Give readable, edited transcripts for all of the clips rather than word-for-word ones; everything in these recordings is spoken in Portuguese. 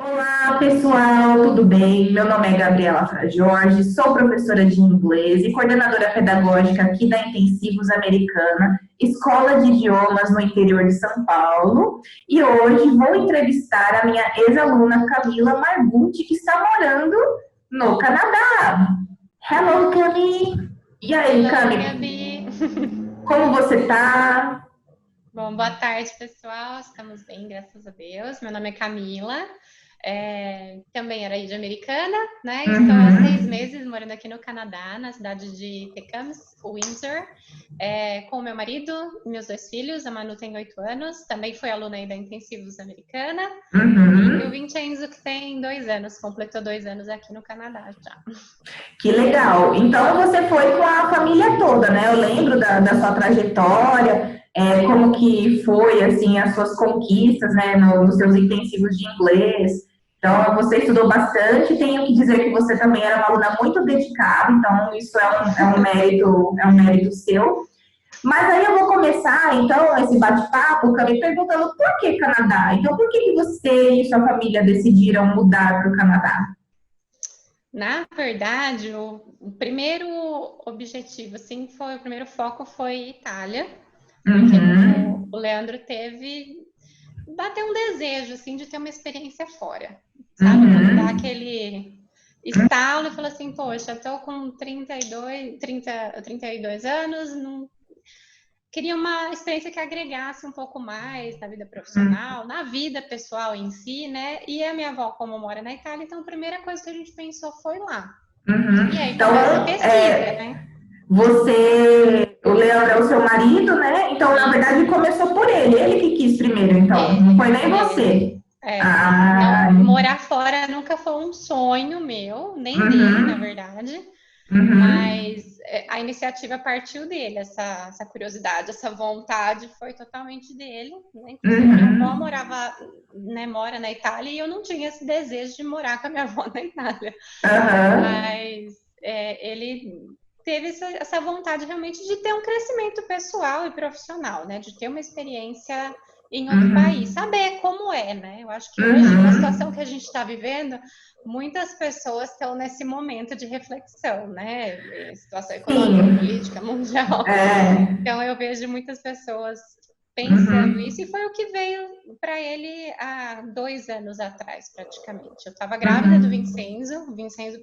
Olá, pessoal, tudo bem? Meu nome é Gabriela Fra Jorge, sou professora de inglês e coordenadora pedagógica aqui da Intensivos Americana, Escola de Idiomas no interior de São Paulo. E hoje vou entrevistar a minha ex-aluna Camila Margutti, que está morando no Canadá. Hello, Cami! E aí, Hello, Cami, Gabi. como você está? Bom, boa tarde, pessoal. Estamos bem, graças a Deus. Meu nome é Camila. Também era de Americana, né? Estou há 6 meses morando aqui no Canadá, na cidade de Tecumseh, Windsor, com o meu marido e meus 2 filhos. A Manu tem 8 anos, também foi aluna aí da Intensivos Americana. E o Uhum. Vincenzo, que tem 2 anos, completou 2 anos aqui no Canadá já. Que legal. Então você foi com a família toda, né? Eu lembro da sua trajetória, como que foi assim as suas conquistas, né, nos seus intensivos de inglês. Então você estudou bastante. Tenho que dizer que você também era uma aluna muito dedicada. Então isso é um mérito seu. Mas aí eu vou começar então esse bate-papo, Cami, perguntando por que Canadá? Então por que você e sua família decidiram mudar para o Canadá? Na verdade, o primeiro objetivo, assim, o primeiro foco foi Itália, porque Uhum, o Leandro bateu um desejo, assim, de ter uma experiência fora, sabe? Quando dá uhum. aquele estalo e fala assim, poxa, eu tô com 32 anos, não, queria uma experiência que agregasse um pouco mais na vida profissional, na vida pessoal em si, né? E a minha avó, como mora na Itália, então a primeira coisa que a gente pensou foi lá. Uhum. E aí Então, começa a pesquisa, né? o Leandro é o seu marido, né? Então, na verdade, Isso. começou por ele que quis primeiro, então, não foi nem Ele. você. Ah, Não, morar fora nunca foi um sonho meu, nem dele, na uhum, verdade. uhum, Mas a iniciativa partiu dele, essa curiosidade, essa vontade foi totalmente dele, né? Inclusive, minha avó uhum, morava, né, mora na Itália e eu não tinha esse desejo de morar com a minha avó na Itália. aham, Mas ele teve essa vontade realmente de ter um crescimento pessoal e profissional, né? De ter uma experiência em outro país, uhum, saber como é, né? Eu acho que hoje, na situação uhum. que a gente está vivendo, muitas pessoas estão nesse momento de reflexão, né? Situação econômica, política, Sim, mundial. é, Então, eu vejo muitas pessoas pensando isso, e uhum, foi o que veio para ele há 2 anos atrás, praticamente. Eu estava grávida do uhum, Vincenzo, o Vincenzo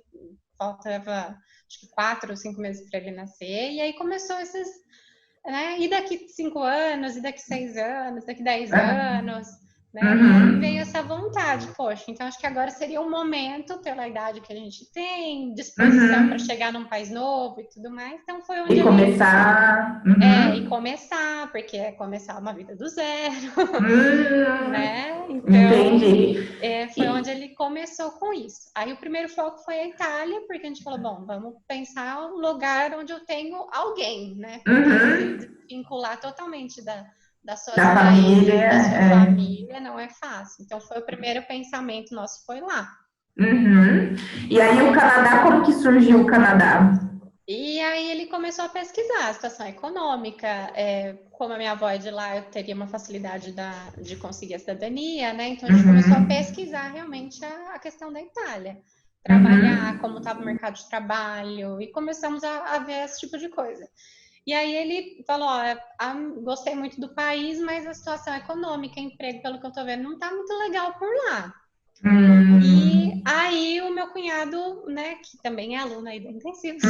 faltava acho que 4 ou 5 meses para ele nascer, e aí começou esses, né? E daqui 5 anos, e daqui 6 anos, daqui 10 anos, né? E aí veio uhum, essa vontade, poxa, então acho que agora seria um momento, pela idade que a gente tem, disposição para uhum. chegar num país novo e tudo mais, então foi E onde ele começar. e Uhum. começar, porque é começar uma vida do zero, né? Então, Entendi. foi onde E- ele começou com isso. Aí o primeiro foco foi a Itália, porque a gente falou, bom, vamos pensar um lugar onde eu tenho alguém, né? Porque se uhum. desvincular totalmente das suas Da família, raízes, da sua é. família, não é fácil. Então, foi o primeiro pensamento nosso, foi lá. Uhum. E aí o Canadá, como que surgiu o Canadá? E aí ele começou a pesquisar a situação econômica, como a minha avó é de lá, eu teria uma facilidade de conseguir a cidadania, né? Então a gente começou a Uhum. pesquisar realmente a questão da Itália, trabalhar, Uhum. como estava o mercado de trabalho, e começamos a ver esse tipo de coisa. E aí ele falou, ó, gostei muito do país, mas a situação econômica, emprego, pelo que eu estou vendo, não está muito legal por lá. E Uhum. aí o meu cunhado, né, que também é aluno aí da Intensivos,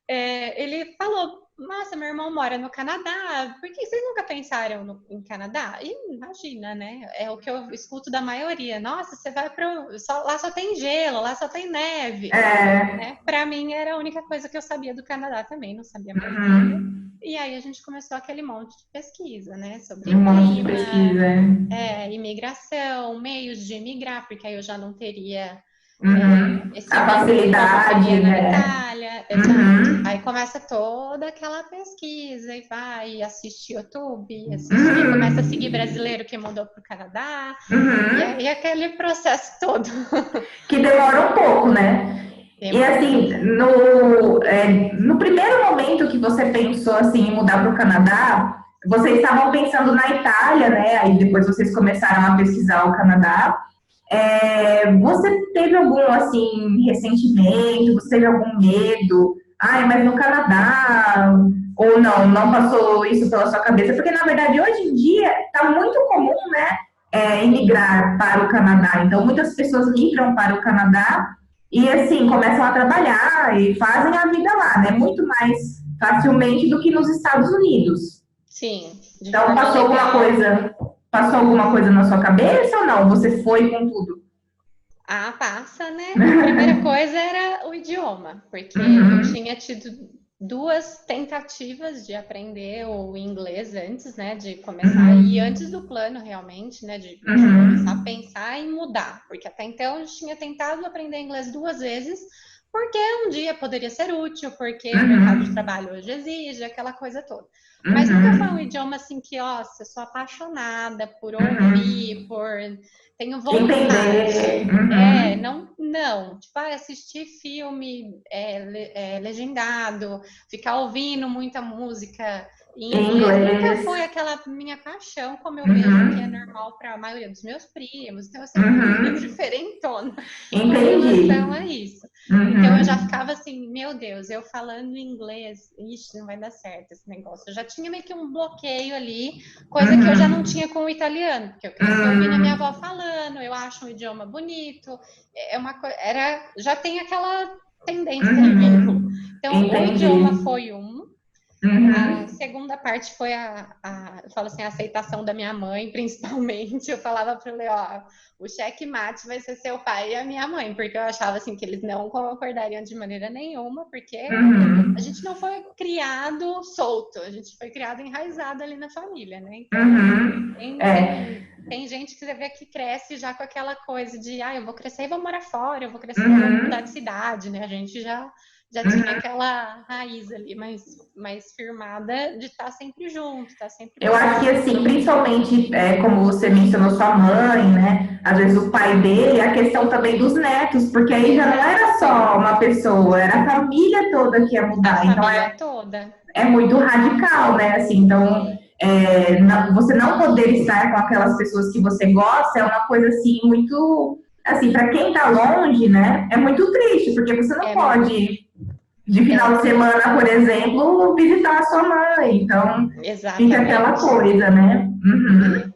ele falou: Nossa, meu irmão mora no Canadá, por que vocês nunca pensaram em Canadá? E imagina, né? É o que eu escuto da maioria. Nossa, você vai para. Lá só tem gelo, lá só tem neve. É. Né? Para mim era a única coisa que eu sabia do Canadá também, não sabia mais nada. Uhum. E aí a gente começou aquele monte de pesquisa, né? Sobre Um monte de clima, pesquisa. imigração, meios de imigrar, porque aí eu já não teria Uhum. esse A vínculo como eu teria facilidade, na né? Itália, exato. Aí Uhum. começa toda aquela pesquisa e vai assistir YouTube, assistir, começa a seguir Uhum. brasileiro que mudou para o Canadá, e Uhum. aí aquele processo todo Que demora um pouco, né? E demora. assim, no primeiro momento que você pensou assim, em mudar para o Canadá, vocês estavam pensando na Itália, né? Aí depois vocês começaram a pesquisar o Canadá. Você teve algum, assim, ressentimento? Você teve algum medo? Ai, mas no Canadá... Ou não passou isso pela sua cabeça? Porque, na verdade, hoje em dia, está muito comum, né, emigrar para o Canadá. Então, muitas pessoas migram para o Canadá e, assim, começam a trabalhar e fazem a vida lá, né? Muito mais facilmente do que nos Estados Unidos. Sim, de Então, forma legal. passou alguma coisa na sua cabeça ou não? Você foi com tudo? Ah, passa, né? A primeira coisa era o idioma, porque eu Uhum, tinha tido duas tentativas de aprender o inglês antes, né, de começar, e uhum, antes do plano realmente, né, de começar a uhum, pensar em mudar, porque até então eu tinha tentado aprender inglês duas vezes, porque um dia poderia ser útil, porque o mercado de uhum, trabalho hoje exige, aquela coisa toda. Mas nunca foi um uhum, idioma assim que, ó, eu sou apaixonada por ouvir, uhum. tenho Entender. vontade. Uhum. Não. Tipo, assistir filme legendado, ficar ouvindo muita música em Em inglês, nunca inglês. foi aquela minha paixão, como eu vejo que é Uhum. normal para a maioria dos meus primos. Então, eu sempre fui meio Uhum. diferentona com Entendi. relação a isso. Então, eu já Uhum. ficava assim, meu Deus, eu falando inglês, ixi, não vai dar certo esse negócio. Eu já tinha meio que um bloqueio ali, coisa que eu já não Uhum. tinha com o italiano, porque eu cresci ouvindo a minha avó Uhum. falando, eu acho um idioma bonito, já tem aquela tendência ali. Uhum. Então, o idioma Entendi. foi a Uhum. segunda parte foi eu falo assim, a aceitação da minha mãe, principalmente. Eu falava para o Leo, ó, o checkmate vai ser seu pai e a minha mãe, porque eu achava assim que eles não concordariam de maneira nenhuma, porque a Uhum. gente não foi criado solto, a gente foi criado enraizado ali na família, né? Então, Uhum. tem gente que você vê que cresce já com aquela coisa de, eu vou crescer e vou morar fora, eu vou crescer e vou mudar de Uhum. cidade, né? A gente já tinha Uhum. aquela raiz ali mais firmada de estar sempre junto, estar sempre Eu acho que, próximo. assim, principalmente, como você mencionou sua mãe, né? Às vezes o pai dele, a questão também dos netos, porque aí já não era Exato. só uma pessoa, era a família toda que ia A mudar. Então, família toda. é muito radical, né? Assim, então, você não poder estar com aquelas pessoas que você gosta é uma coisa, assim, muito... Assim, para quem tá longe, né? É muito triste, porque você não É, pode de final de é, semana, por exemplo, visitar a sua mãe. Então, fica aquela exatamente. coisa, né? Uhum.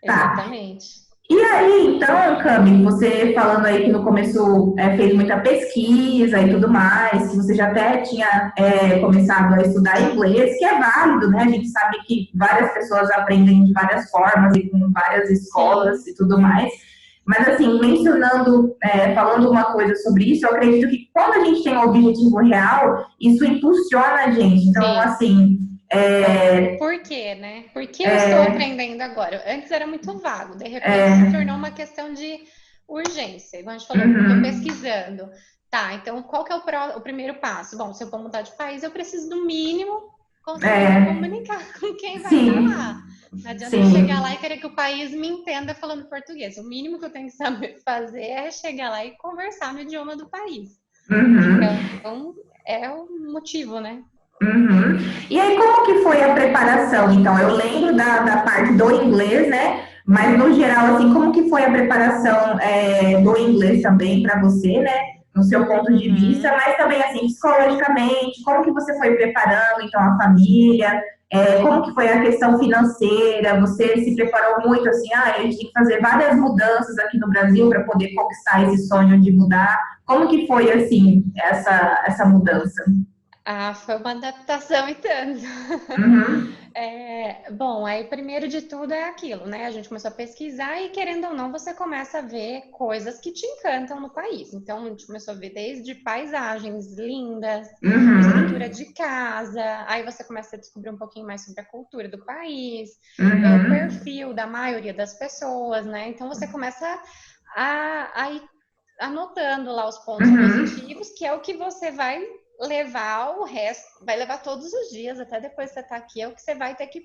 É, Tá. exatamente. E aí, então, Cami, você falando aí que no começo fez muita pesquisa e tudo mais, que você já até tinha começado a estudar inglês, que é válido, né? A gente sabe que várias pessoas aprendem de várias formas e com várias escolas Sim, e tudo mais. Mas, assim, mencionando, falando uma coisa sobre isso, eu acredito que quando a gente tem um objetivo real, isso impulsiona a gente. Então, sim. assim, Por quê, né? Por que eu estou aprendendo agora? Antes era muito vago, de repente se é, tornou uma questão de urgência. Igual a gente falou, estou uhum, pesquisando. Tá, então qual que é o primeiro passo? Bom, se eu for mudar de país, eu preciso do mínimo conseguir me é, comunicar com quem vai estar lá. sim, Não adianta eu chegar lá e sim. querer que o país me entenda falando português. O mínimo que eu tenho que saber fazer é chegar lá e conversar no idioma do país. Uhum, Então, é o motivo, né? uhum. E aí, como que foi a preparação? Então, eu lembro da parte do inglês, né? Mas, no geral, assim, como que foi a preparação do inglês também para você, né? No seu ponto de vista, Uhum. mas também, assim, psicologicamente, como que você foi preparando, então, a família? Como que foi a questão financeira? Você se preparou muito, assim, a gente tem que fazer várias mudanças aqui no Brasil para poder conquistar esse sonho de mudar. Como que foi, assim, essa mudança? Foi uma adaptação e tanto. Uhum. Bom, aí primeiro de tudo é aquilo, né? A gente começou a pesquisar e, querendo ou não, você começa a ver coisas que te encantam no país. Então, a gente começou a ver desde paisagens lindas, estrutura Uhum. de casa, aí você começa a descobrir um pouquinho mais sobre a cultura do país, o Uhum. perfil da maioria das pessoas, né? Então, você começa a ir anotando lá os pontos Uhum. positivos, que é o que você vai levar o resto, vai levar todos os dias, até depois que você tá aqui, é o que você vai ter que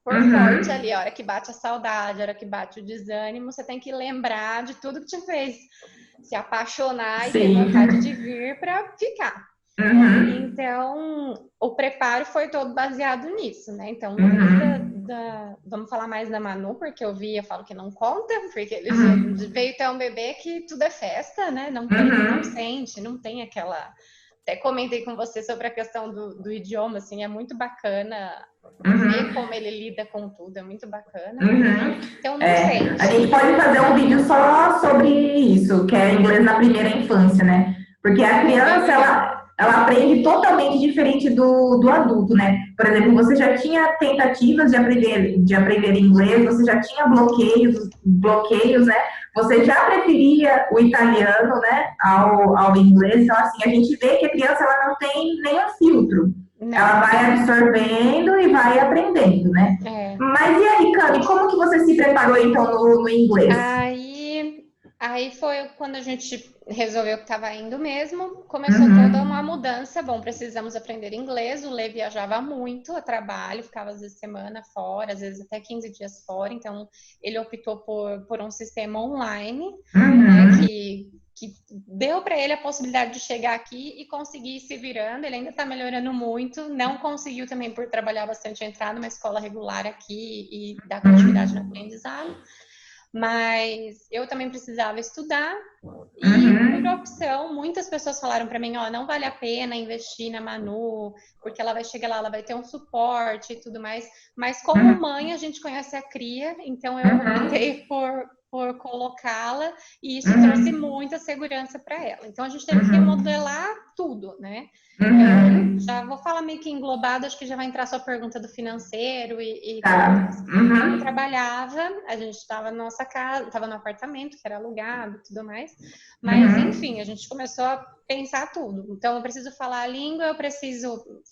pôr forte Uhum. ali, a hora que bate a saudade, a hora que bate o desânimo, você tem que lembrar de tudo que te fez se apaixonar e ter vontade de Sim. vir para ficar. Uhum. Então, o preparo foi todo baseado nisso, né? Então, no mês Uhum. Vamos falar mais da Manu, porque eu falo que não conta, porque ele veio ter um bebê que tudo é festa, né? Não tem, não sente, não tem aquela... Até comentei com você sobre a questão do idioma, assim, é muito bacana ver como ele lida com tudo, é muito bacana. Então, não sente. A gente pode fazer um vídeo só sobre isso, que é inglês na primeira infância, né? Porque a criança, ela aprende totalmente diferente do adulto, né? Por exemplo, você já tinha tentativas de aprender inglês, você já tinha bloqueios, né? Você já preferia o italiano, né, ao inglês. Então, assim, a gente vê que a criança, ela não tem nenhum filtro. Não. Ela vai absorvendo e vai aprendendo, né? Mas e aí, Cami, como que você se preparou, então, no inglês? Aí foi quando a gente resolveu que estava indo mesmo, começou toda uma mudança. Bom, precisamos aprender inglês. O Lê viajava muito a trabalho, ficava às vezes semana fora, às vezes até 15 dias fora. Então, ele optou por um sistema online, né, que deu para ele a possibilidade de chegar aqui e conseguir ir se virando. Ele ainda está melhorando muito. Não conseguiu também por trabalhar bastante entrar numa escola regular aqui e dar continuidade no aprendizado. Mas eu também precisava estudar e, por opção, muitas pessoas falaram para mim, não vale a pena investir na Manu, porque ela vai chegar lá, ela vai ter um suporte e tudo mais. Mas como mãe, a gente conhece a cria, então eu optei por colocá-la e isso trouxe muita segurança para ela. Então, a gente teve que remodelar tudo, né? Já vou falar meio que englobado, acho que já vai entrar a sua pergunta do financeiro e tudo mais. Eu trabalhava, a gente estava na nossa casa, estava no apartamento que era alugado e tudo mais, mas enfim, a gente começou a pensar tudo. Então, eu preciso falar a língua,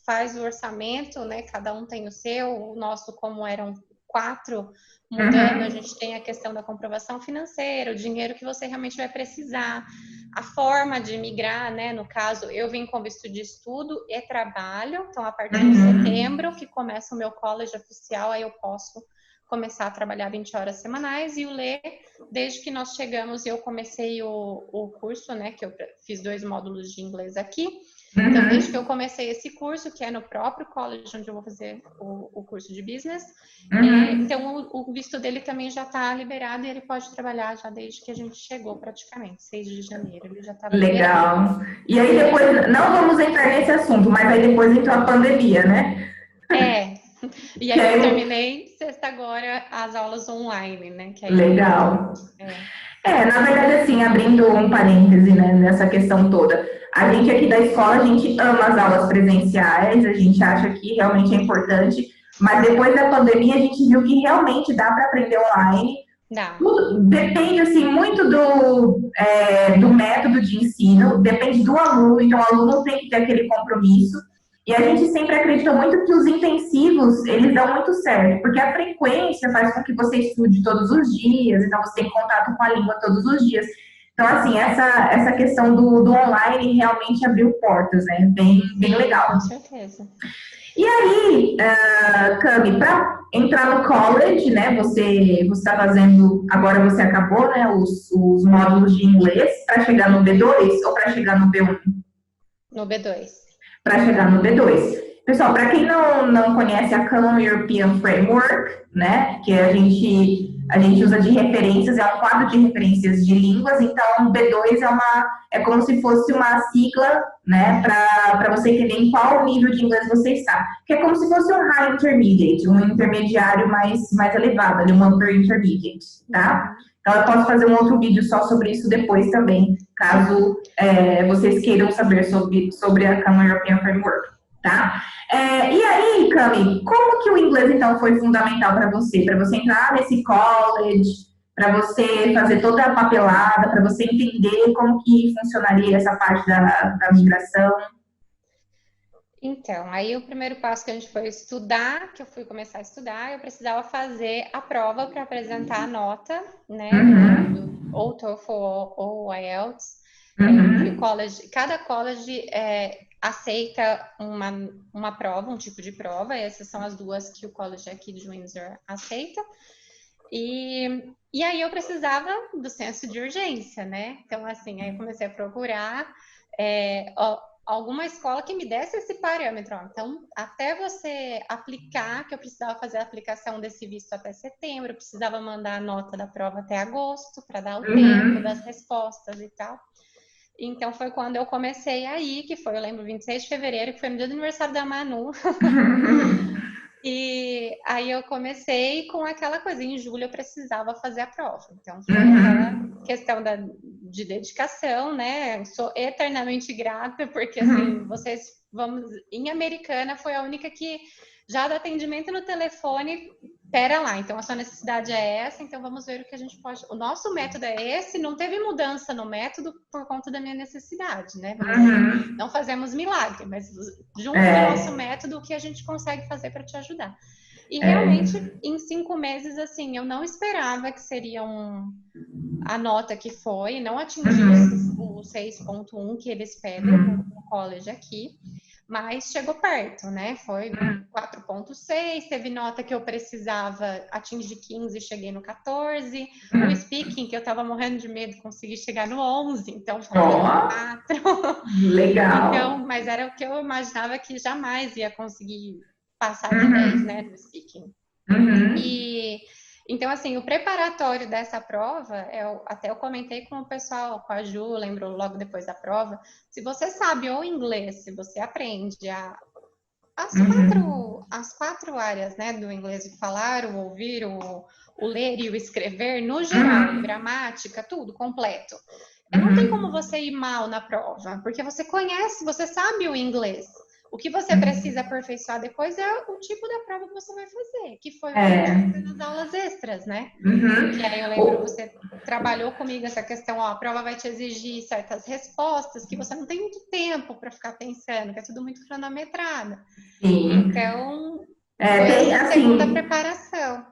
faz o orçamento, né? Cada um tem o seu, o nosso, como eram 4 mudando, a gente tem a questão da comprovação financeira, o dinheiro que você realmente vai precisar, a forma de migrar, né? No caso, eu vim com visto de estudo e trabalho, então a partir de setembro, que começa o meu college oficial, aí eu posso começar a trabalhar 20 horas semanais, e o Lê, desde que nós chegamos, eu comecei o curso, né? Que eu fiz 2 módulos de inglês aqui. Então, desde que eu comecei esse curso, que é no próprio college onde eu vou fazer o curso de business, então o visto dele também já está liberado e ele pode trabalhar já desde que a gente chegou, praticamente, 6 de janeiro, ele já estava liberado. Legal. E aí depois, não vamos entrar nesse assunto, mas aí depois entrou a pandemia, né? E aí eu terminei sexta agora as aulas online, né? Que aí legal. Na verdade, assim, abrindo um parêntese, né, nessa questão toda, a gente aqui da escola, a gente ama as aulas presenciais, a gente acha que realmente é importante, mas depois da pandemia a gente viu que realmente dá para aprender online. Tudo depende, assim, muito do método de ensino, depende do aluno, então o aluno tem que ter aquele compromisso. E a gente sempre acreditou muito que os intensivos, eles dão muito certo, porque a frequência faz com que você estude todos os dias, então você tem contato com a língua todos os dias. Então, assim, essa questão do online realmente abriu portas, né? Bem legal. Com certeza. E aí, Cami, para entrar no college, né, você está fazendo, agora você acabou, né, os módulos de inglês para chegar no B2 ou para chegar no B1? No B2. Para chegar no B2. Pessoal, para quem não conhece a Common European Framework, né, que a gente usa de referências, é um quadro de referências de línguas, então B2 é como se fosse uma sigla, né, para você entender em qual nível de inglês você está, que é como se fosse um High Intermediate, um intermediário mais elevado, ali, um Upper Intermediate, tá? Então, eu posso fazer um outro vídeo só sobre isso depois também, caso vocês queiram saber sobre a Common European Framework, tá? E aí, Cami, como que o inglês, então, foi fundamental para você entrar nesse college, para você fazer toda a papelada, para você entender como que funcionaria essa parte da migração? Então, aí o primeiro passo que a gente foi estudar, que eu fui começar a estudar, eu precisava fazer a prova para apresentar a nota, né, ou TOEFL ou IELTS. Cada college aceita uma prova, um tipo de prova, e essas são as 2 que o college aqui de Windsor aceita. E aí eu precisava do senso de urgência, né? Então, assim, aí eu comecei a procurar. alguma escola que me desse esse parâmetro. Ó. Então, até você aplicar, que eu precisava fazer a aplicação desse visto até setembro, eu precisava mandar a nota da prova até agosto, para dar o tempo das respostas e tal. Então, foi quando eu comecei aí, que foi, eu lembro, 26 de fevereiro, que foi no dia do aniversário da Manu. E aí eu comecei com aquela coisa, em julho eu precisava fazer a prova. Então, foi aquela questão de dedicação, né? Sou eternamente grata, porque, assim, em Americana foi a única que já do atendimento no telefone, pera lá, então a sua necessidade é essa, então vamos ver o que a gente pode... O nosso método é esse, não teve mudança no método por conta da minha necessidade, né? Não fazemos milagre, mas junto ao nosso método, o que a gente consegue fazer para te ajudar. E realmente, em 5 meses, assim, eu não esperava que seria a nota que foi, não atingi o 6.1 que eles pedem no college aqui, mas chegou perto, né? Foi 4.6, teve nota que eu precisava atingir 15 e cheguei no 14. O speaking, que eu tava morrendo de medo, consegui chegar no 11, então faltando 4. Legal. Então, mas era o que eu imaginava que jamais ia conseguir passar de 10, né, no speaking. E então, assim, o preparatório dessa prova, até eu comentei com o pessoal, com a Ju, lembro logo depois da prova, se você sabe o inglês, se você aprende as 4 áreas, né, do inglês, o falar, o ouvir, o ler e o escrever, no geral, gramática, tudo completo. Não tem como você ir mal na prova, porque você conhece, você sabe o inglês. O que você precisa aperfeiçoar depois é o tipo da prova que você vai fazer, que foi o que eu fiz nas aulas extras, né? Que aí eu lembro, você trabalhou comigo essa questão, ó, a prova vai te exigir certas respostas que você não tem muito tempo para ficar pensando, que é tudo muito cronometrado. Sim. Então, foi a segunda preparação.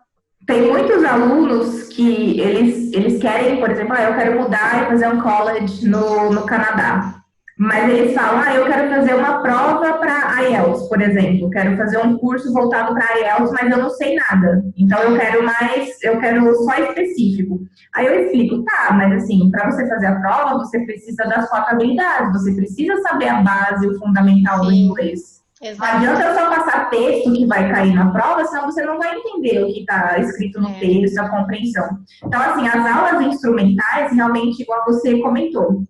Tem muitos alunos que eles querem, por exemplo, eu quero mudar e fazer um college no Canadá. Mas eles falam, eu quero fazer uma prova para IELTS, por exemplo. Quero fazer um curso voltado para IELTS, mas eu não sei nada. Então eu quero só específico. Aí eu explico, mas assim, para você fazer a prova, você precisa das 4 habilidades, você precisa saber a base, o fundamental do inglês. Não adianta eu só passar texto que vai cair na prova, senão você não vai entender o que está escrito no texto, a compreensão. Então, assim, as aulas instrumentais, realmente, igual você comentou,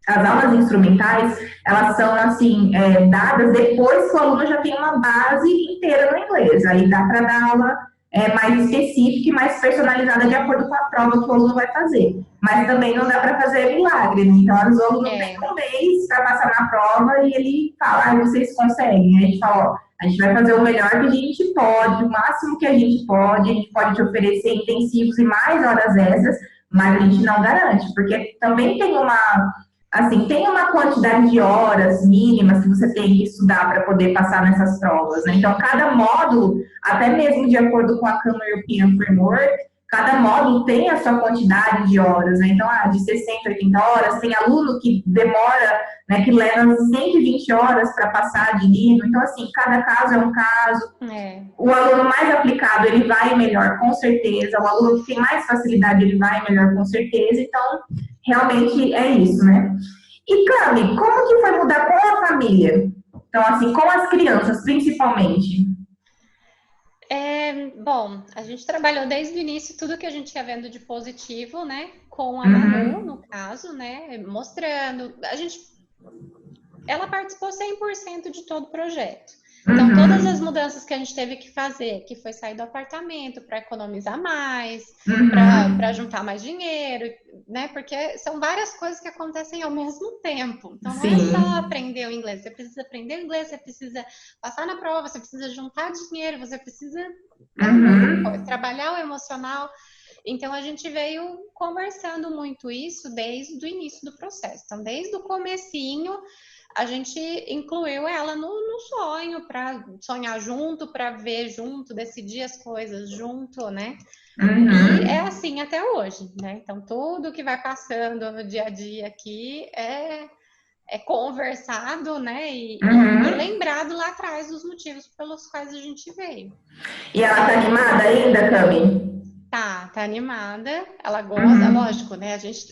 as aulas instrumentais, elas são, assim, dadas depois que o aluno já tem uma base inteira no inglês. Aí dá para dar aula mais específica e mais personalizada de acordo com a prova que o aluno vai fazer. Mas também não dá para fazer milagre, né? Então, o aluno tem um mês para passar na prova e ele fala, vocês conseguem. Aí a gente fala, a gente vai fazer o melhor que a gente pode, o máximo que a gente pode te oferecer intensivos e mais horas extras, mas a gente não garante, porque também tem uma quantidade de horas mínimas que você tem que estudar para poder passar nessas provas, né? Então, cada módulo, até mesmo de acordo com a Common European Framework, cada módulo tem a sua quantidade de horas, né? Então, de 60, 80 horas, tem aluno que demora, né, que leva 120 horas para passar de nível. Então, assim, cada caso é um caso. O aluno mais aplicado, ele vai melhor, com certeza. O aluno que tem mais facilidade, ele vai melhor, com certeza. Então, realmente é isso, né? E, Cami, como que foi mudar com a família? Então, assim, com as crianças, principalmente. Bom, a gente trabalhou desde o início tudo que a gente ia vendo de positivo, né? Com a Manu, no caso, né? Mostrando. Ela participou 100% de todo o projeto. Então, todas as mudanças que a gente teve que fazer, que foi sair do apartamento para economizar mais, para juntar mais dinheiro, né? Porque são várias coisas que acontecem ao mesmo tempo. Então, não é só aprender o inglês. Você precisa aprender o inglês, você precisa passar na prova, você precisa juntar dinheiro, você precisa trabalhar o emocional. Então, a gente veio conversando muito isso desde o início do processo. Então, desde o comecinho, a gente incluiu ela no sonho, para sonhar junto, para ver junto, decidir as coisas junto, né? E é assim até hoje, né? Então, tudo que vai passando no dia a dia aqui é conversado, né? E lembrado lá atrás dos motivos pelos quais a gente veio. E ela tá animada ainda, Cami? Tá animada. Ela gosta, lógico, né? A gente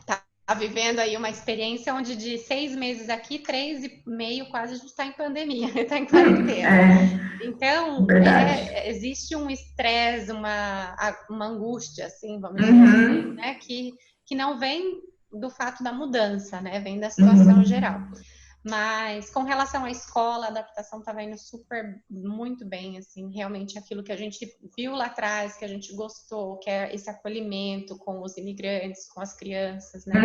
tá vivendo aí uma experiência onde de 6 meses aqui, 3 e meio quase a gente está em pandemia, está em quarentena. Então, existe um estresse, uma angústia, assim, vamos dizer assim, né? Que não vem do fato da mudança, né? Vem da situação geral. Mas com relação à escola, a adaptação estava indo muito bem, assim, realmente aquilo que a gente viu lá atrás, que a gente gostou, que é esse acolhimento com os imigrantes, com as crianças, né?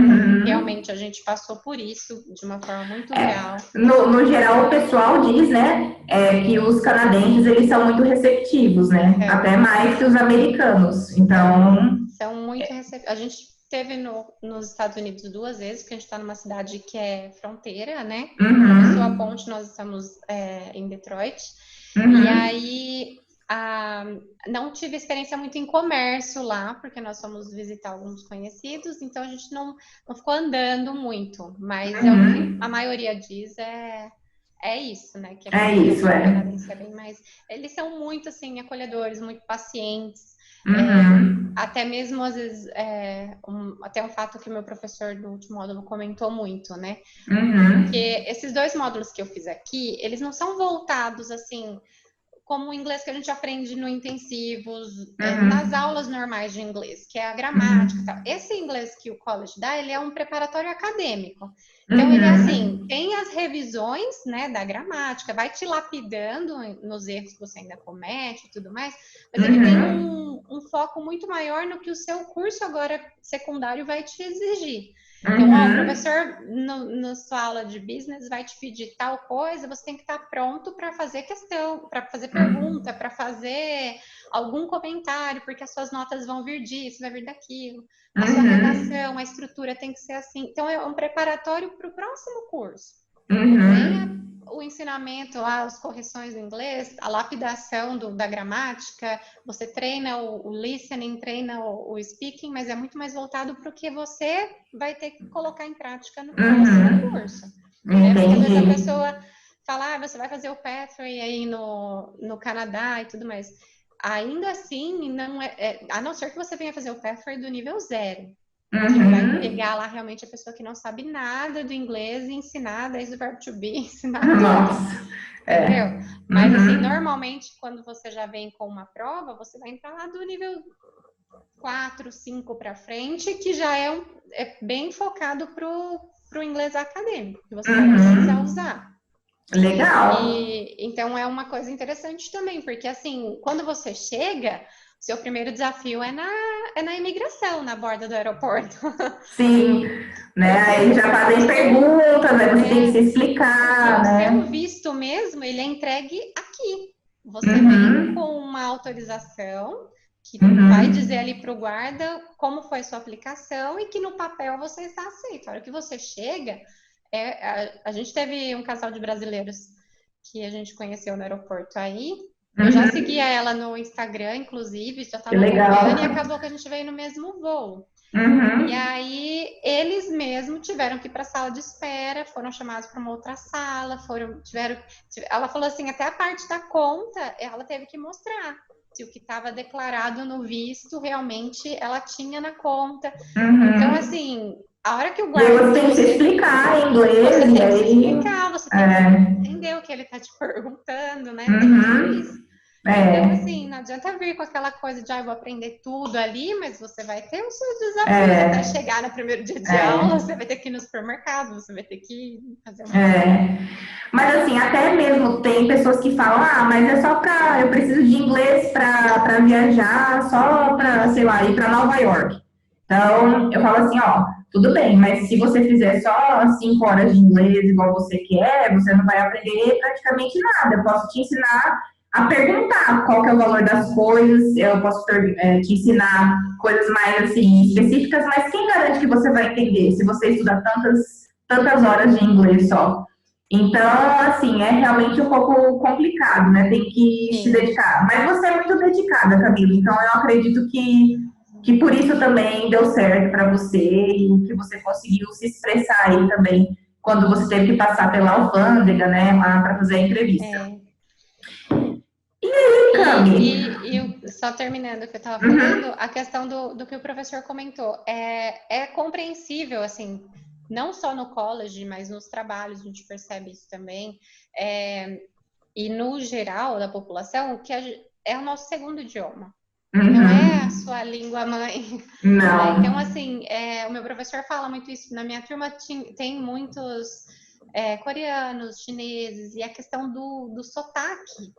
Realmente a gente passou por isso de uma forma muito real. No geral, o pessoal diz, né, que os canadenses, eles são muito receptivos, né? Até mais que os americanos, então... São muito receptivos. A gente esteve nos Estados Unidos 2 vezes, porque a gente está numa cidade que é fronteira, né? Atravessou a ponte, nós estamos em Detroit. E aí, não tive experiência muito em comércio lá, porque nós fomos visitar alguns conhecidos, então a gente não ficou andando muito. Mas a maioria diz é isso, né? Que o canadense é bem mais... Eles são muito, assim, acolhedores, muito pacientes. Até mesmo, às vezes, até um fato que o meu professor do último módulo comentou muito, né? Porque esses 2 módulos que eu fiz aqui, eles não são voltados, assim, como o inglês que a gente aprende no intensivos, nas aulas normais de inglês, que é a gramática e tal. Esse inglês que o college dá, ele é um preparatório acadêmico. Então, ele, assim, tem as revisões, né, da gramática, vai te lapidando nos erros que você ainda comete e tudo mais, mas ele tem um foco muito maior no que o seu curso agora secundário vai te exigir. Então, o professor, na sua aula de business, vai te pedir tal coisa, você tem que estar pronto para fazer questão, para fazer pergunta, para fazer algum comentário, porque as suas notas vão vir disso, vai vir daquilo. A sua redação, a estrutura tem que ser assim. Então, é um preparatório para o próximo curso. Tem o ensinamento lá, as correções do inglês, a lapidação da gramática, você treina o listening, treina o speaking, mas é muito mais voltado para o que você vai ter que colocar em prática no próximo curso. Porque às vezes a pessoa fala, você vai fazer o pathway aí no Canadá e tudo mais. Ainda assim, não a não ser que você venha fazer o pathway do nível 0. Que vai pegar lá realmente a pessoa que não sabe nada do inglês e ensinar desde o verbo to be, ensinar tudo. Entendeu? Mas assim, normalmente quando você já vem com uma prova, você vai entrar lá do nível 4, 5 para frente, que já é bem focado pro inglês acadêmico, que você vai precisar usar. Legal. Então é uma coisa interessante também, porque assim, quando você chega, seu primeiro desafio é na imigração, na borda do aeroporto. Sim, né? Aí eles já fazem perguntas, aí você tem que se explicar, né? O seu visto mesmo, ele é entregue aqui. Você vem com uma autorização que vai dizer ali para o guarda como foi sua aplicação e que no papel você está aceito. A hora que você chega, a gente teve um casal de brasileiros que a gente conheceu no aeroporto aí. Eu já seguia ela no Instagram, inclusive, já estava acompanhando e acabou que a gente veio no mesmo voo. E aí, eles mesmos tiveram que ir para a sala de espera, foram chamados para uma outra sala, ela falou assim, até a parte da conta, ela teve que mostrar se o que estava declarado no visto, realmente, ela tinha na conta. Então, assim, a hora que o guarda... Você tem que se explicar em inglês. Você tem que se explicar, você tem que entender o que ele está te perguntando, né? Tem tudo isso. Então, assim, não adianta vir com aquela coisa de, eu vou aprender tudo ali, mas você vai ter os seus desafios até chegar no primeiro dia de aula, você vai ter que ir no supermercado, você vai ter que fazer Mas, assim, até mesmo tem pessoas que falam, mas é só eu preciso de inglês para viajar, só para, sei lá, ir para Nova York. Então, eu falo assim, tudo bem, mas se você fizer só 5 horas de inglês igual você quer, você não vai aprender praticamente nada. Eu posso te ensinar a perguntar qual que é o valor das coisas, eu posso te ensinar coisas mais, assim, específicas, mas quem garante que você vai entender se você estudar tantas horas de inglês só? Então, assim, é realmente um pouco complicado, né? Tem que se dedicar. Mas você é muito dedicada, Camila, então eu acredito que por isso também deu certo para você e que você conseguiu se expressar aí também quando você teve que passar pela alfândega, né, lá para fazer a entrevista. Cami? Só terminando o que eu estava Uhum. falando, a questão do que o professor comentou, é compreensível, assim, não só no college, mas nos trabalhos, a gente percebe isso também, e no geral da população, que é o nosso segundo idioma. Não é a Uhum. sua língua mãe, né? Então, Não. assim, o meu professor fala muito isso. Na minha turma tem muitos coreanos, chineses, e a questão do sotaque,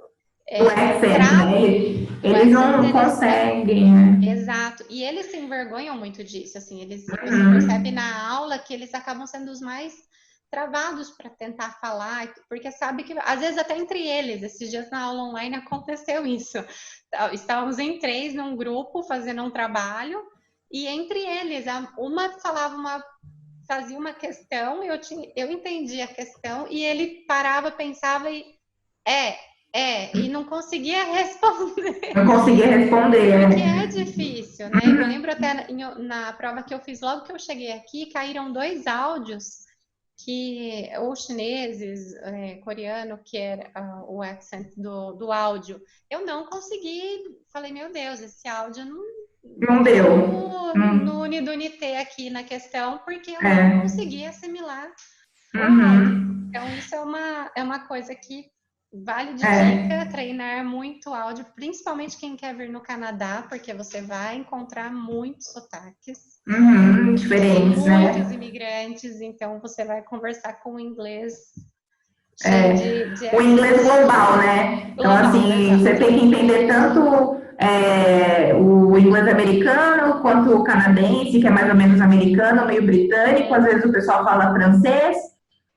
Do do accent, né? travo, do Eles accent, não eles conseguem, né? exato. E eles se envergonham muito disso, assim, você percebe Uhum. na aula que eles acabam sendo os mais travados para tentar falar, porque sabe que às vezes até entre eles, esses dias na aula online aconteceu isso. Estávamos em três num grupo fazendo um trabalho e entre eles uma fazia uma questão, eu entendi a questão e ele parava, pensava é, e não conseguia responder. Não conseguia responder, Porque né? é difícil, né? Eu lembro até na prova que eu fiz logo que eu cheguei aqui, caíram dois áudios que, ou chineses, coreano, que era o accent do áudio. Eu não consegui, falei, meu Deus, esse áudio não Não deu. deu no Não, Unidunité aqui na questão, porque eu não é. consegui assimilar o áudio. Uhum. Então, isso é uma coisa que vale de dica, É. treinar muito áudio, principalmente quem quer vir no Canadá, porque você vai encontrar muitos sotaques. Uhum. Tem Diferentes, muitos né? imigrantes, então você vai conversar com o inglês cheio É. de O inglês accent global, né? Então, global, assim, você exato. tem que entender tanto o inglês americano quanto o canadense, que é mais ou menos americano, meio britânico. Às vezes o pessoal fala francês,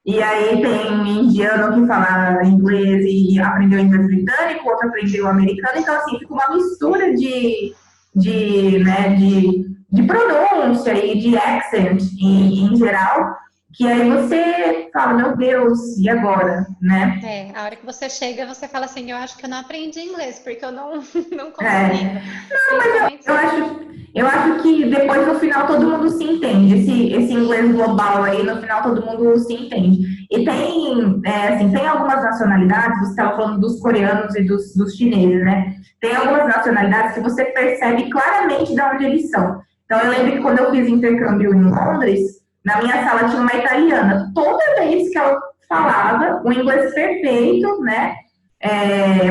e aí tem indiano que fala inglês e aprendeu inglês britânico, outro aprendeu americano. Então, assim, fica uma mistura de pronúncia e de accent em geral, que aí você fala, meu Deus, e agora, né? A hora que você chega, você fala assim, eu acho que eu não aprendi inglês, porque eu não, não consigo. É, não, mas Principalmente eu acho que depois no final todo mundo se entende. Esse inglês global aí, no final todo mundo se entende. E tem, assim, tem algumas nacionalidades, você estava falando dos coreanos e dos chineses, né? Tem algumas nacionalidades que você percebe claramente de onde eles são. Então eu lembro que quando eu fiz intercâmbio em Londres, na minha sala tinha uma italiana. Toda vez que ela falava o inglês perfeito, né?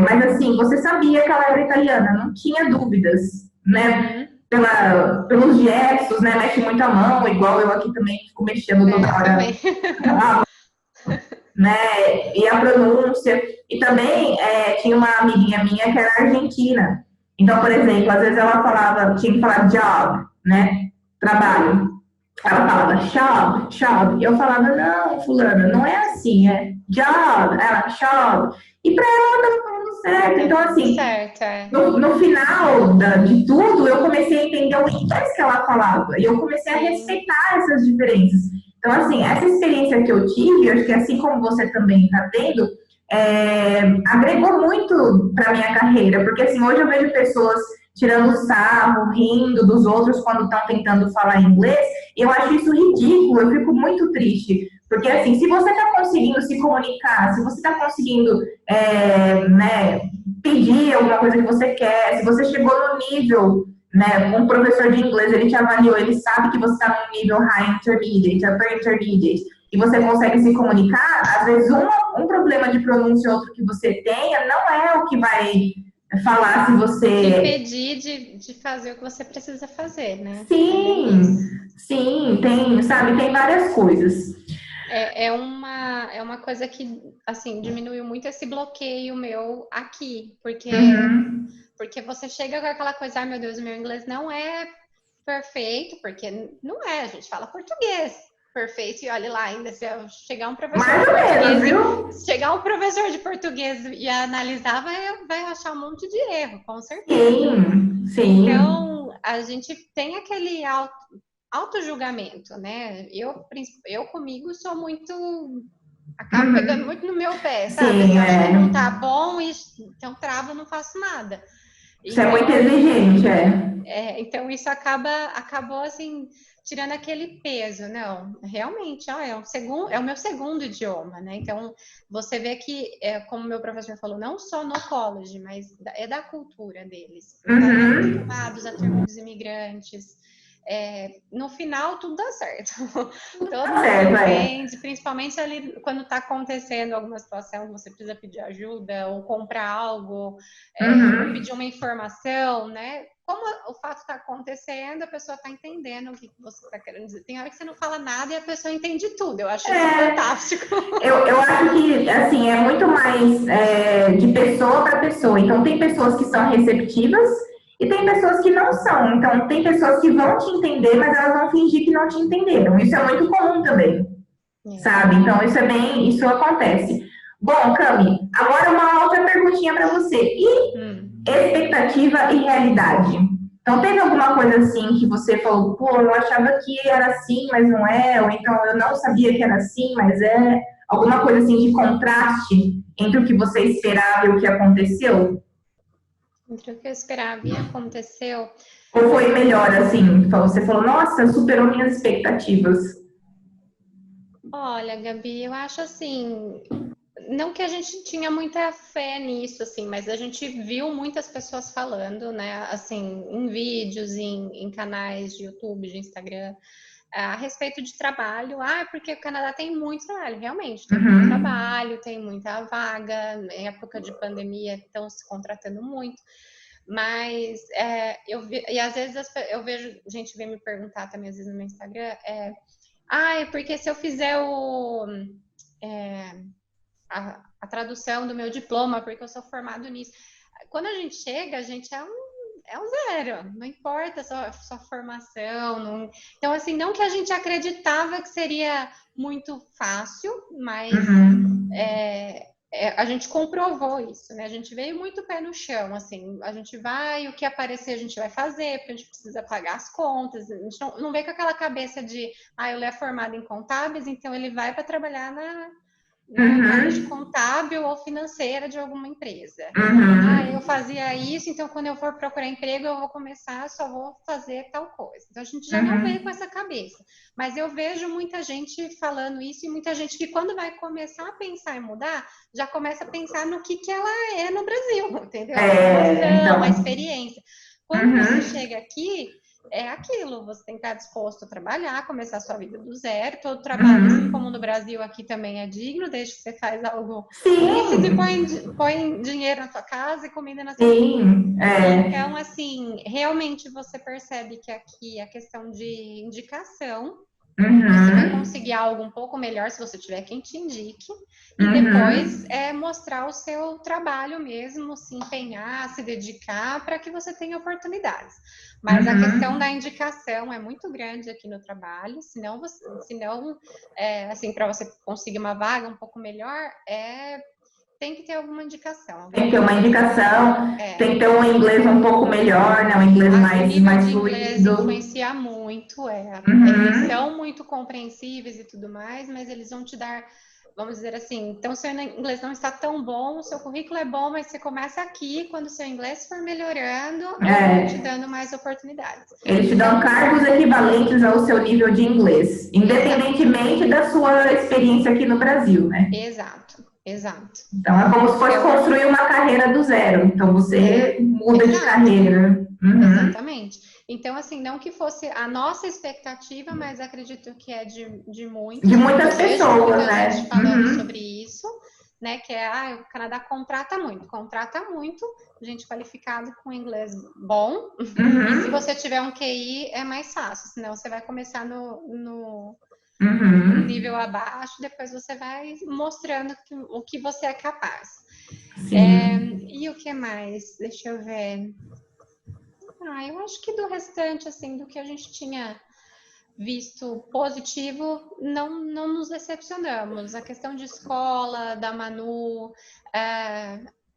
Mas assim, você sabia que ela era italiana, não tinha dúvidas, né? uhum, Pelos gestos, né? Mexe muito a mão, igual eu aqui também fico mexendo toda hora, também. né? E a pronúncia. E também tinha uma amiguinha minha que era argentina. Então, por exemplo, às vezes ela falava, tinha que falar job, né? Trabalho. Ela falava job. E eu falava, não, fulana, não é assim, é job. Ela, job. E para ela estava falando certo. Tá Então, tudo assim, certo, no final de tudo, eu comecei a entender o inglês que ela falava. E eu comecei a Sim. respeitar essas diferenças. Então, assim, essa experiência que eu tive, eu acho que assim como você também está tendo, agregou muito para minha carreira. Porque, assim, hoje eu vejo pessoas tirando sarro, rindo dos outros quando estão tentando falar inglês, e eu acho isso ridículo, eu fico muito triste. Porque, assim, se você está conseguindo se comunicar, se você está conseguindo, né, pedir alguma coisa que você quer, se você chegou no nível, né, um professor de inglês, ele te avaliou, ele sabe que você está no nível high intermediate, upper intermediate, e você consegue se comunicar, às vezes um problema de pronúncia ou outro que você tenha não é o que vai falar se você... Impedir de fazer o que você precisa fazer, né? É bem Sim, isso. sim, tem, sabe, tem várias coisas. É uma coisa que, assim, diminuiu muito esse bloqueio meu aqui, Uhum. porque você chega com aquela coisa, ai meu Deus, o meu inglês não é perfeito, porque não é, a gente fala português perfeito, e olha lá, ainda se chegar um professor Mais de ou menos, português viu? e analisar, vai achar um monte de erro, com certeza. Sim, sim. Então, a gente tem aquele auto-julgamento, né? Eu comigo sou muito. Acabo pegando Uhum. muito no meu pé, sabe? Se Sim, eu acho que não é. tá bom, então trava, não faço nada. Você é muito Então, exigente, é. então isso acabou assim tirando aquele peso, não, realmente, ó, é o meu segundo idioma, né? Então, você vê que, como meu professor falou, não só no college, mas é da cultura deles. Estão acostumados a ter muitos imigrantes. No final, tudo dá certo. Todo mundo entende, principalmente ali quando está acontecendo alguma situação, você precisa pedir ajuda ou comprar algo, ou pedir uma informação, né? Como o fato está acontecendo, a pessoa está entendendo o que você está querendo dizer. Tem hora que você não fala nada e a pessoa entende tudo. Eu acho isso fantástico. Eu acho que, assim, é muito mais de pessoa para pessoa. Então, tem pessoas que são receptivas e tem pessoas que não são. Então, tem pessoas que vão te entender, mas elas vão fingir que não te entenderam. Isso é muito comum também, sabe? Então, isso acontece. Bom, Cami, agora uma outra perguntinha para você. E expectativa e realidade? Então, teve alguma coisa assim que você falou, pô, eu achava que era assim, mas não é, ou então eu não sabia que era assim, mas é? Alguma coisa assim de contraste entre o que você esperava e o que aconteceu? Entre o que eu esperava e aconteceu. Ou foi melhor assim? Você falou, nossa, superou minhas expectativas. Olha, Gabi, eu acho assim, não que a gente tinha muita fé nisso, assim, mas a gente viu muitas pessoas falando, né, assim, em vídeos, em canais de YouTube, de Instagram, a respeito de trabalho. Porque o Canadá tem muito trabalho, realmente, tem muito trabalho, tem muita vaga, em época de pandemia estão se contratando muito. Mas e às vezes eu vejo gente vir me perguntar também, às vezes no meu Instagram, porque se eu fizer a tradução do meu diploma, porque eu sou formado nisso. Quando a gente chega, a gente é um zero, não importa a sua formação. Não... Então, assim, não que a gente acreditava que seria muito fácil, mas a gente comprovou isso, né? A gente veio muito pé no chão, assim, a gente vai, o que aparecer a gente vai fazer, porque a gente precisa pagar as contas, a gente não vem com aquela cabeça de, ele é formado em contábeis, então ele vai para trabalhar na parte contábil ou financeira de alguma empresa. Eu fazia isso, então quando eu for procurar emprego, eu vou começar, só vou fazer tal coisa. Então a gente já não veio com essa cabeça. Mas eu vejo muita gente falando isso e muita gente que quando vai começar a pensar em mudar, já começa a pensar no que ela é no Brasil, entendeu? A experiência. Quando você chega aqui, é aquilo, você tem que estar disposto a trabalhar, começar a sua vida do zero. Todo trabalho, assim como no Brasil, aqui também é digno, desde que você faz algo lícito e põe dinheiro na sua casa e comida na sua casa. Então, assim, realmente você percebe que aqui a questão de indicação, você vai conseguir algo um pouco melhor se você tiver quem te indique. E depois mostrar o seu trabalho mesmo, se empenhar, se dedicar para que você tenha oportunidades. Mas a questão da indicação é muito grande aqui no trabalho. Senão assim, para você conseguir uma vaga um pouco melhor, tem que ter alguma indicação. Tem que ter uma indicação, tem que ter um inglês um pouco melhor, né? Um inglês mais fluido. O inglês influencia muito, Eles são muito compreensíveis e tudo mais, mas eles vão te dar, vamos dizer assim, então seu inglês não está tão bom, o seu currículo é bom, mas você começa aqui, quando o seu inglês for melhorando, eles vão te dando mais oportunidades. Eles te dão cargos equivalentes ao seu nível de inglês, independentemente da sua experiência aqui no Brasil, né? Exato. Então, é como se fosse construir uma carreira do zero. Então, você muda de carreira. Exatamente. Então, assim, não que fosse a nossa expectativa, mas acredito que é de muitos. De muitas pessoas, né? Gente falando sobre isso, né? Que o Canadá contrata muito gente qualificada com inglês bom. E se você tiver um QI, é mais fácil, senão você vai começar no nível abaixo, depois você vai mostrando o que você é capaz. E o que mais? Deixa eu ver. Eu acho que do restante, assim, do que a gente tinha visto positivo, não nos decepcionamos. A questão de escola, da Manu,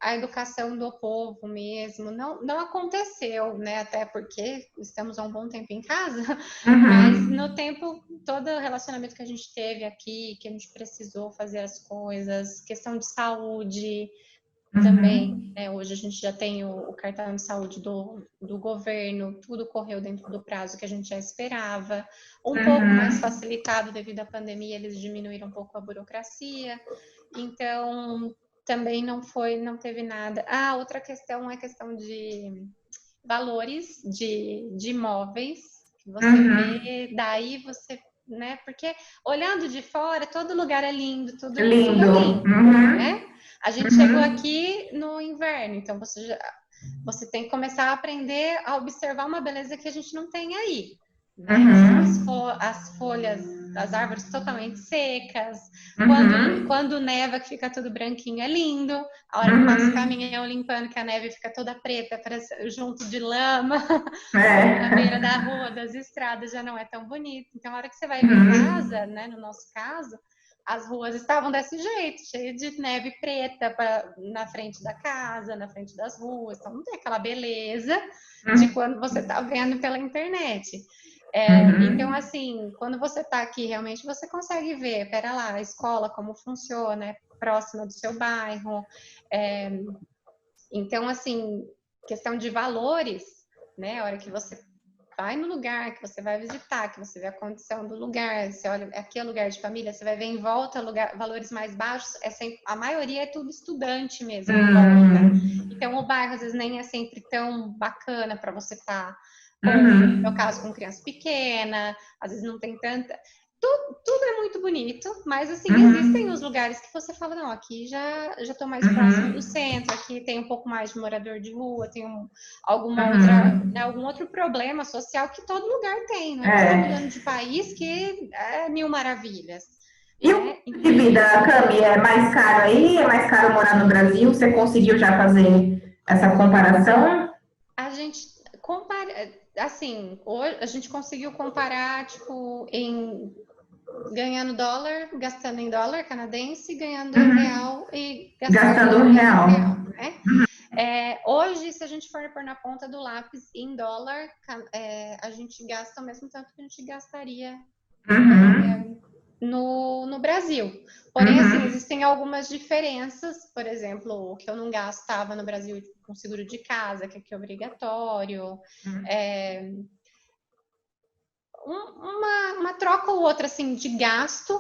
a educação do povo mesmo, não aconteceu, né? Até porque estamos há um bom tempo em casa, mas no tempo, todo o relacionamento que a gente teve aqui, que a gente precisou fazer as coisas, questão de saúde, Uhum. também, né? Hoje a gente já tem o cartão de saúde do governo, tudo correu dentro do prazo que a gente já esperava, um pouco mais Uhum. facilitado devido à pandemia, eles diminuíram um pouco a burocracia, então também não teve nada. Ah, outra questão é a questão de valores de imóveis que você Uhum. vê, daí você, né? Porque olhando de fora, todo lugar é lindo, tudo é Lindo. lindo, né? Uhum. A gente chegou Uhum. aqui no inverno, então você tem que começar a aprender a observar uma beleza que a gente não tem aí, né? Que são Uhum. as folhas das árvores totalmente secas. Uhum. Quando neva, que fica tudo branquinho, é lindo. A hora que passa o Uhum. caminhão limpando, que a neve fica toda preta, parece, junto de lama, na beira É. da rua, das estradas, já não é tão bonito. Então, a hora que você vai ver Uhum. casa, né, no nosso caso, as ruas estavam desse jeito, cheio de neve preta na frente da casa, na frente das ruas. Então, não tem aquela beleza de Uhum. quando você está vendo pela internet. Então, Uhum. assim, quando você está aqui, realmente você consegue ver, pera lá, a escola, como funciona, é próxima do seu bairro. É, então, assim, questão de valores, né? A hora que você vai no lugar, que você vai visitar, que você vê a condição do lugar, você olha, aqui é lugar de família, você vai ver em volta valores mais baixos, a maioria é tudo estudante mesmo em volta. Uhum. Então, o bairro às vezes nem é sempre tão bacana para você estar no meu Uhum. caso, com criança pequena, às vezes não tem tanta. Tudo é muito bonito, mas assim, existem os Uhum. lugares que você fala, não, aqui já estou mais próximo do Uhum. centro, aqui tem um pouco mais de morador de rua, tem alguma outra, né, Uhum. algum outro problema social que todo lugar tem, não é porque você está É. mudando de país que é mil maravilhas, E o né? custo de vida, Cami, é mais caro aí? É mais caro morar no Brasil? Você conseguiu já fazer essa comparação? A gente compara, assim, hoje a gente conseguiu comparar, tipo, ganhando dólar, gastando em dólar canadense, ganhando em Uhum. real e Gastando gastando em real, real. né? Hoje, se a gente for pôr na ponta do lápis em dólar, a gente gasta o mesmo tanto que a gente gastaria Uhum. no Brasil. Porém, assim, Uhum. existem algumas diferenças. Por exemplo, o que eu não gastava no Brasil com seguro de casa, que aqui é obrigatório. É, uma troca ou outra assim de gasto,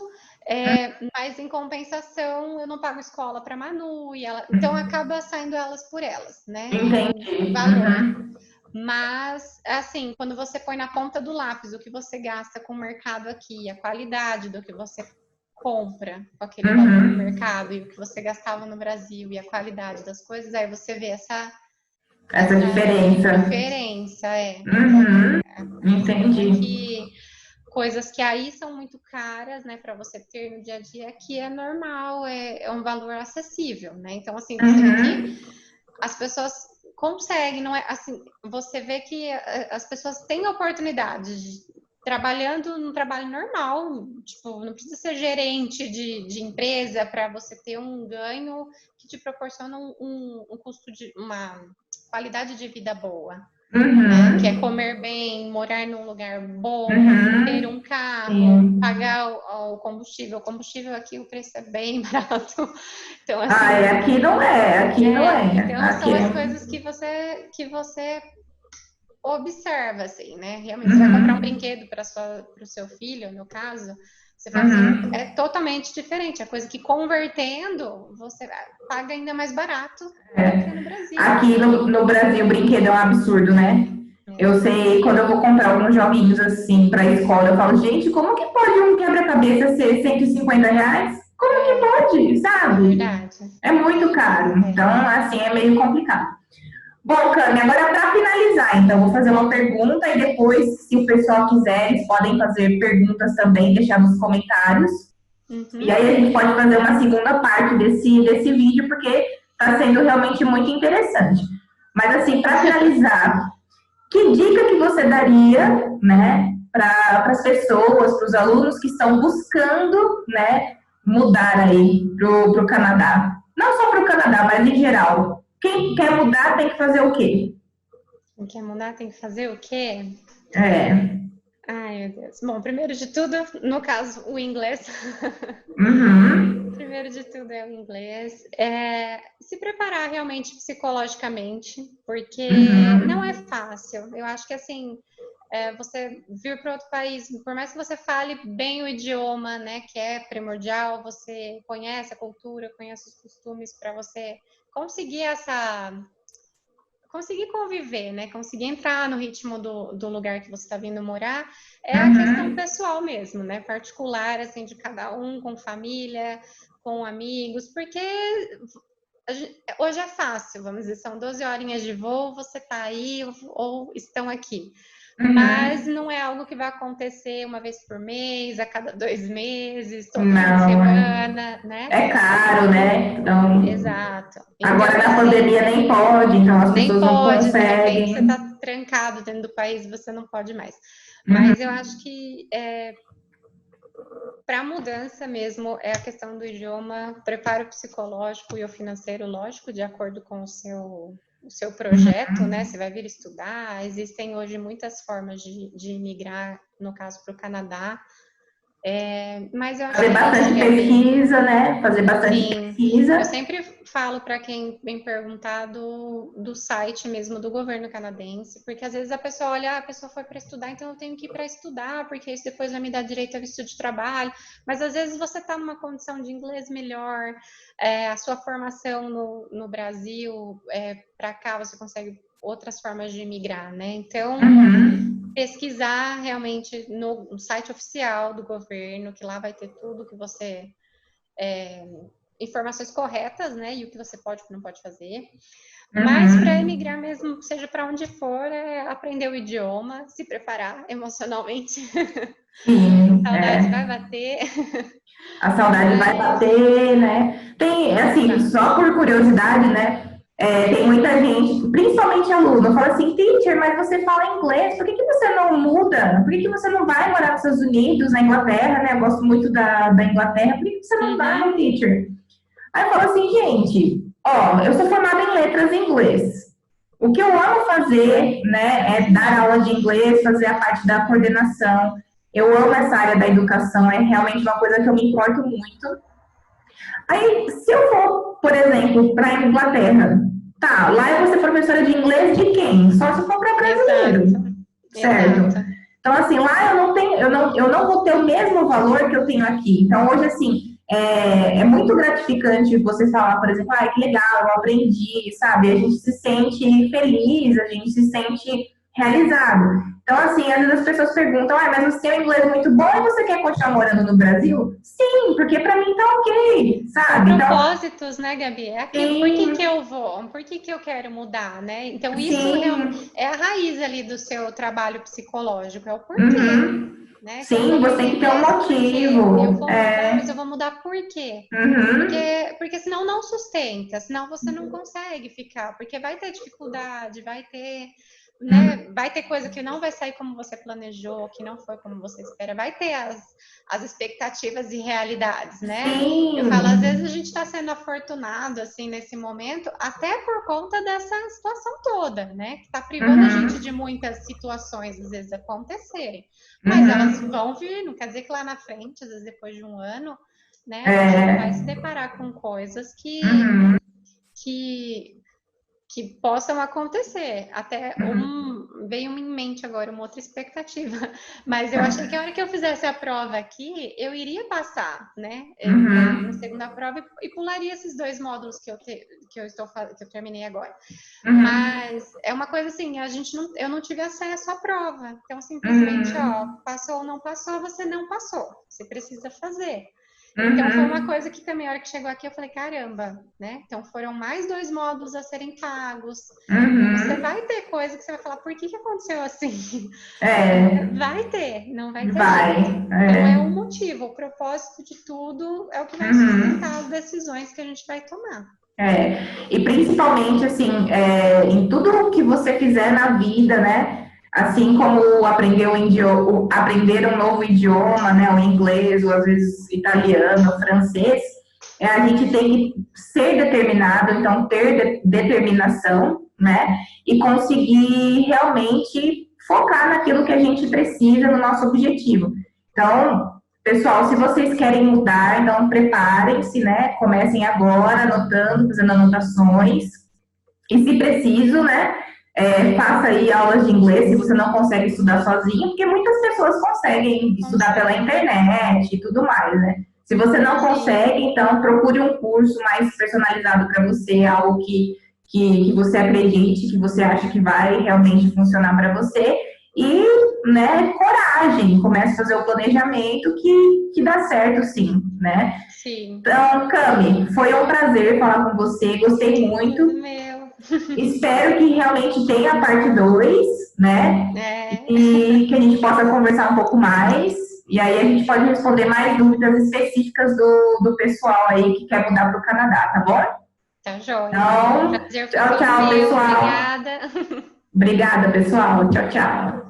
mas em compensação eu não pago escola para Manu e ela, então acaba saindo elas por elas, né? Em Entendi. valor. Uhum. Mas assim, quando você põe na ponta do lápis o que você gasta com o mercado aqui, a qualidade do que você compra com aquele valor no Uhum. mercado e o que você gastava no Brasil e a qualidade das coisas, aí você vê Essa diferença. diferença, Uhum. você vê Entendi. que coisas que aí são muito caras, né, para você ter no dia a dia, que é normal, é um valor acessível, né? Então, assim, você vê que Uhum. as pessoas conseguem, não é assim, você vê que as pessoas têm oportunidade de trabalhando no trabalho normal, tipo, não precisa ser gerente de empresa para você ter um ganho que te proporciona um custo de uma qualidade de vida boa, né? Que é Uhum. comer bem, morar num lugar bom, ter um Uhum. carro, Sim. pagar o combustível. O combustível aqui o preço é bem barato. Então, Ah, assim, aqui não é, aqui não é. então Aqui são é. as coisas que você observa, assim, né? Realmente, você vai comprar um Uhum. brinquedo para o seu filho, no caso, você fala assim, é Uhum. totalmente diferente. É coisa que convertendo, você paga ainda mais barato do que É. no Brasil. Aqui no Brasil, o brinquedo é um absurdo, né? É. Eu sei, quando eu vou comprar alguns joguinhos assim para a escola, eu falo, gente, como que pode um quebra-cabeça ser R$ 150? Como que É, pode, é sabe? verdade. É muito caro. É. Então, assim, é meio complicado. Bom, Cami, agora para finalizar, então, vou fazer uma pergunta e depois, se o pessoal quiser, eles podem fazer perguntas também, deixar nos comentários. E Uhum. aí a gente pode fazer uma segunda parte desse vídeo, porque está sendo realmente muito interessante. Mas, assim, para finalizar, que dica que você daria, né, para as pessoas, para os alunos que estão buscando, né, mudar aí para o Canadá? Não só para o Canadá, mas em geral. Quem quer mudar tem que fazer o quê? Quem quer mudar tem que fazer o quê? É. Ai, meu Deus. Bom, primeiro de tudo, no caso, o inglês. Uhum. primeiro de tudo é o inglês. Se preparar realmente psicologicamente, porque não é fácil. Eu acho que assim, você vir para outro país, por mais que você fale bem o idioma, né, que é primordial, você conhece a cultura, conhece os costumes para você conseguir conviver, né? Conseguir entrar no ritmo do lugar que você está vindo morar, é a questão pessoal mesmo, né? Particular, assim, de cada um, com família, com amigos, porque hoje é fácil, vamos dizer, são 12 horinhas de voo, você está aí ou estão aqui. Mas não é algo que vai acontecer uma vez por mês, a cada 2 meses, todo fim de semana, né? É caro, né? Então, exato. Agora então, na pandemia nem pode, então as nem pessoas não pode, de repente conseguem. você está trancado dentro do país, você não pode mais. Mas eu acho que para a mudança mesmo é a questão do idioma, preparo psicológico e o financeiro, lógico, de acordo com o seu projeto, né? Você vai vir estudar. Existem hoje muitas formas de migrar, no caso, para o Canadá. Mas eu acho Fazer bastante pesquisa, né? Fazer bastante pesquisa. Eu sempre falo para quem vem perguntar do site mesmo do governo canadense, porque às vezes a pessoa olha, a pessoa foi para estudar, então eu tenho que ir para estudar, porque isso depois vai me dar direito a visto de trabalho. Mas às vezes você está numa condição de inglês melhor, a sua formação no Brasil, para cá você consegue outras formas de migrar, né? Então, pesquisar realmente no site oficial do governo, que lá vai ter tudo que você... informações corretas, né? E o que você pode e o que não pode fazer. Mas para emigrar mesmo, seja para onde for, aprender o idioma, se preparar emocionalmente. Sim, a saudade vai bater. A saudade vai bater, né? Tem, assim, só por curiosidade, né? Tem muita gente, principalmente aluno, fala assim, teacher, mas você fala inglês, por que você não muda? Por que você não vai morar nos Estados Unidos, na Inglaterra, né? Eu gosto muito da Inglaterra, por que você não vai, teacher? Aí eu falo assim, gente, ó, eu sou formada em letras em inglês. O que eu amo fazer, né, é dar aula de inglês, fazer a parte da coordenação. Eu amo essa área da educação, é realmente uma coisa que eu me importo muito. Aí, se eu for, por exemplo, para a Inglaterra, tá, lá eu vou ser professora de inglês de quem? Só se for para brasileiro, certo? Então, assim, lá eu não vou ter o mesmo valor que eu tenho aqui. Então, hoje, assim, é muito gratificante você falar, por exemplo, que legal, eu aprendi, sabe? A gente se sente feliz, a gente se sente realizado. Então, assim, às vezes as pessoas perguntam, mas o seu inglês é muito bom e você quer continuar morando no Brasil? Sim, porque pra mim tá ok, sabe? Propósitos, né, Gabi? Por que eu vou? Por que eu quero mudar, né? Então, isso é a raiz ali do seu trabalho psicológico, é o porquê. Né? Sim, você tem que ter um motivo. Eu vou mudar, mas eu vou mudar por quê? Porque senão não sustenta, senão você não consegue ficar, porque vai ter dificuldade, vai ter... Né? Vai ter coisa que não vai sair como você planejou, que não foi como você espera, vai ter as expectativas e realidades, né? Sim. Eu falo, às vezes a gente está sendo afortunado, assim, nesse momento, até por conta dessa situação toda, né? Que está privando a gente de muitas situações, às vezes, acontecerem. Mas elas vão vir, não quer dizer que lá na frente, às vezes depois de um ano, né? A gente vai se deparar com coisas que possam acontecer. Até veio em mente agora uma outra expectativa, mas eu achei que a hora que eu fizesse a prova aqui, eu iria passar, né? Na segunda prova e pularia esses 2 módulos que eu terminei agora. Mas é uma coisa assim, eu não tive acesso à prova, então simplesmente, passou ou não passou, você não passou, você precisa fazer. Então, foi uma coisa que também, a hora que chegou aqui, eu falei, caramba, né? Então, foram mais 2 módulos a serem pagos. Você vai ter coisa que você vai falar, por que aconteceu assim? Vai ter, não vai ter jeito. Então, é o motivo, o propósito de tudo é o que vai sustentar as decisões que a gente vai tomar. E principalmente, assim, em tudo que você fizer na vida, né? Assim como aprender um novo idioma, né, o inglês, ou às vezes italiano, francês, a gente tem que ser determinado, então ter determinação, né, e conseguir realmente focar naquilo que a gente precisa no nosso objetivo. Então, Pessoal, se vocês querem mudar, então preparem-se, né? Comecem agora, anotando, fazendo anotações. E se preciso, né? Faça aí aulas de inglês se você não consegue estudar sozinho, porque muitas pessoas conseguem estudar pela internet e tudo mais, né? Se você não consegue, então procure um curso mais personalizado para você, algo que você acredite, que você acha que vai realmente funcionar para você. E, né, coragem, comece a fazer o planejamento que dá certo sim, né? Sim. Então, Cami, foi um prazer falar com você, gostei muito. Meu. Espero que realmente tenha a parte 2, né? E que a gente possa conversar um pouco mais. E aí a gente pode responder mais dúvidas específicas do pessoal aí que quer mudar para o Canadá, tá bom? Tá joia. Então, tchau, tchau, pessoal. Obrigada. Obrigada, pessoal. Tchau, tchau.